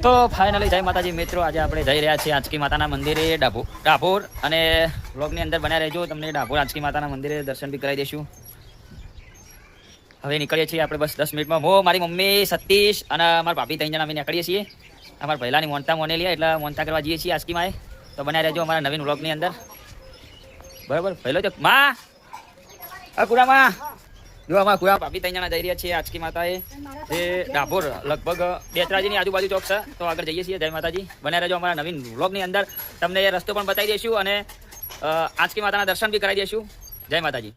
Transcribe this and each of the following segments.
તો ફાઇનલી જય માતાજી મિત્રો, આજે આપણે જઈ રહ્યા છીએ આંચકી માતાના મંદિરે ડાભોર અને વ્લોગની અંદર બન્યા રહેજો. તમને ડાભોર આંચકી માતાના મંદિરે દર્શન બી કરાવી દઈશું. હવે નીકળીએ છીએ આપણે બસ 10 મિનિટમાં. હું, મારી મમ્મી, સતીશ અને મારા ભાભી 3 જણા અમે નીકળીએ છીએ. અમારા પહેલાની મોનતા મોનેલી એટલે મોનતા કરવા જઈએ છીએ આંચકીમાં. તો બન્યા રહેજો અમારા નવીન વ્લોગની અંદર. બરાબર પહેલો તો માં કુરામાં જો અમારા કુરા ભાભી 3 જણા જઈ રહ્યા છીએ આંચકી માતાએ એ ડાભોર લગભગ બેચરાજીની આજુબાજુ ચોક છે. તો આગળ જઈએ છીએ. જય માતાજી. બન્યા રહેજો અમારા નવીન વ્લોગની અંદર. તમને એ રસ્તો પણ બતાવી દઈશું અને આંચકી માતાના દર્શન બી કરાવી દઈશું. જય માતાજી.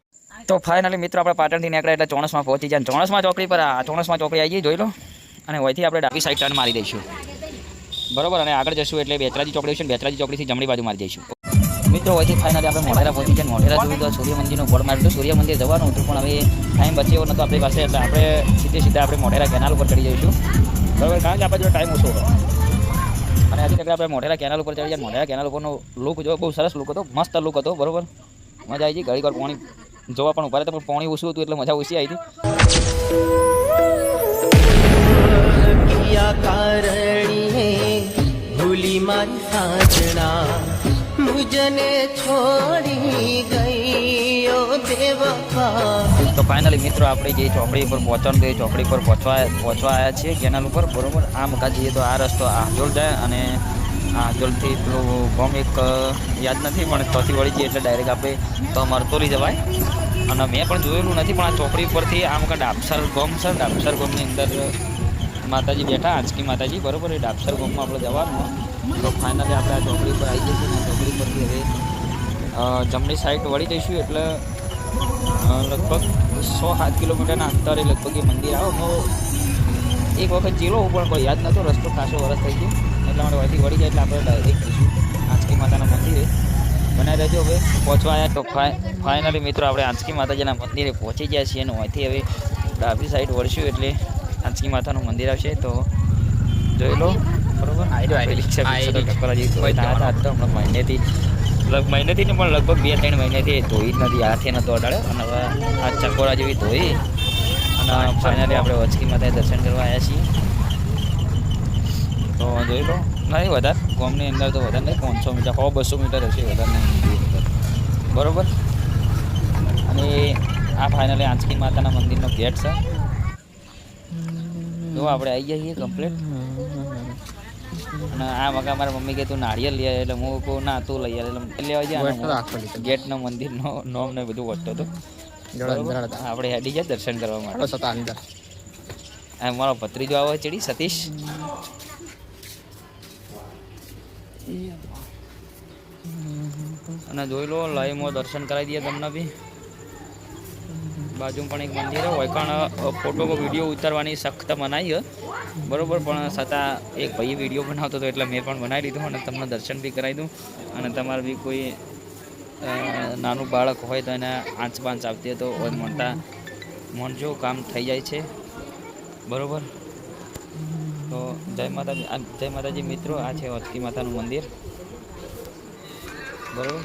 તો ફાઇનલી મિત્રો આપણે પાટણથી નીકળ્યા એટલે ચોણસમાં પહોંચી જાય. ચોણસમાં ચોકડી પર ચોણસમાં ચોકડી આવી જઈએ, જોઈ લો. અને અહીંથી આપણે ડાબી સાઈડ ટર્ન મારી દઈશું. બરોબર. અને આગળ જશું એટલે બેચરાજી ચોકડી છે. બેચરાજી ચોકડીથી જમણી બાજુ મારી દઈશું. મિત્રો અહીંથી ફાઇનલી આપણે મોઢેરા પહોંચી જાય. મોઢેરા જોયું તો સૂર્ય મંદિરનો બોર્ડ માર્યું. સૂર્ય મંદિર જવાનું હતું પણ હવે ટાઈમ બચે એવો નહોતો આપણી પાસે, એટલે આપણે સીધે આપણે મોઢેરા કેનાલ ઉપર ચડી જઈશું. બરાબર, કારણ કે આપણે જો ટાઈમ ઓછો હોય. અને હજી તક આપણે મોઢેરા કેનાલ ઉપર ચડી જાય. મોઢેરા કેનાલ ઉપરનો લુક જો બહુ સરસ લુક હતો, મસ્ત લુક હતો. બરોબર, મજા આવી ગઈ. ઘડીક વાર પાણી જોવા પણ ઉભા હતા, પણ પાણી ઓછું હતું એટલે મજા ઓછી આવી હતી. તો ફાઇનલી મિત્રો આપણે જે ચોકડી ઉપર પહોંચવાનું એ ચોકડી પર પહોંચવા આવ્યા છીએ કેનાલ ઉપર. બરોબર, આ મકા જઈએ તો આ રસ્તો આહજોલ જાય અને આહજોલથી પેલું ગોમ એક યાદ નથી પણ ચોથી વળી જઈએ એટલે ડાયરેક્ટ આપણે તો મરતોલી જવાય. અને મેં પણ જોયેલું નથી પણ આ ચોકડી પરથી આ મકા ડાબસર ગોમ છે. ડાબસર ગોમની અંદર માતાજી બેઠા, આંચકી માતાજી. બરોબર, એ ડાબસર ગોમમાં આપણે જવાનું. તો ફાઇનલી આપણે આ ચોકડી પર આવી જઈશું. ચોકડી પરથી હવે જમણી સાઈડ વળી જઈશું એટલે લગભગ 6-7 કિલોમીટરના અંતરે લગભગ એ મંદિર આવો. એક વખત ચીલો પણ કોઈ યાદ નહોતો, રસ્તો ખાસો વરસ થઈ ગયો એટલા માટે વળથી વળી જાય એટલે આપણે ડાયરેક્ટ જઈશું આંચકી માતાના મંદિરે. બનાવી રહેજો. હવે પહોંચવા આવ્યા તો ફાઇનલી મિત્રો આપણે આંચકી માતાજીના મંદિરે પહોંચી ગયા છીએ. અને અહીંથી હવે ડાબી સાઈડ વળશું એટલે આંચકી માતાનું મંદિર આવશે. તો જોઈ લો. બરોબર, મહિનેથી પણ લગભગ 2-3 મહિનાથી ધોઈ જ નથી, હાથે નહોતો અડાડ્યો. અને હવે આ ચકોરા જેવી ધોઈ અને ફાઇનલી આપણે આંચકી માતાએ દર્શન કરવા આવ્યા છીએ. તો જોઈ લો. નહીં વધારે ગામની અંદર તો વધારે નહીં, 500 મીટર 100-200 મીટર હશે, વધારે નહીં. બરાબર. અને આ ફાઇનલી આંચકી માતાના મંદિરનો ગેટ છે. તો આપણે આવી જઈએ કમ્પ્લીટ. અને આ મકા મારા મમ્મી કે તું નાળિયેર લઈ આવે એટલે હું કહું ના તું લઈ આવે એટલે લેવા જાય. ગેટનો મંદિરનો નોમ ને બધું વધતો હતો. આપણે હેડી જાય દર્શન કરવા માટે. મારો ભત્રીજો આવે ચડી સતીશ. અને જોઈ લો લાઈવમાં દર્શન કરાવી દઈએ તમને બી. બાજુ પણ એક મંદિર હોય કારણ ફોટો વિડીયો ઉતારવાની સખ્ત મનાઈ. બરોબર, પણ છતાં એક ભાઈ વિડીયો બનાવતો હતો એટલે મેં પણ બનાવી દીધું અને તમને દર્શન બી કરાવી દઉં. અને તમારે બી કોઈ નાનું બાળક હોય તો એને આંચ આવતી હોય તો મોનજો કામ થઈ જાય છે. બરોબર. તો જય માતાજી મિત્રો, આ છે આંચકી માતાનું મંદિર. બરોબર.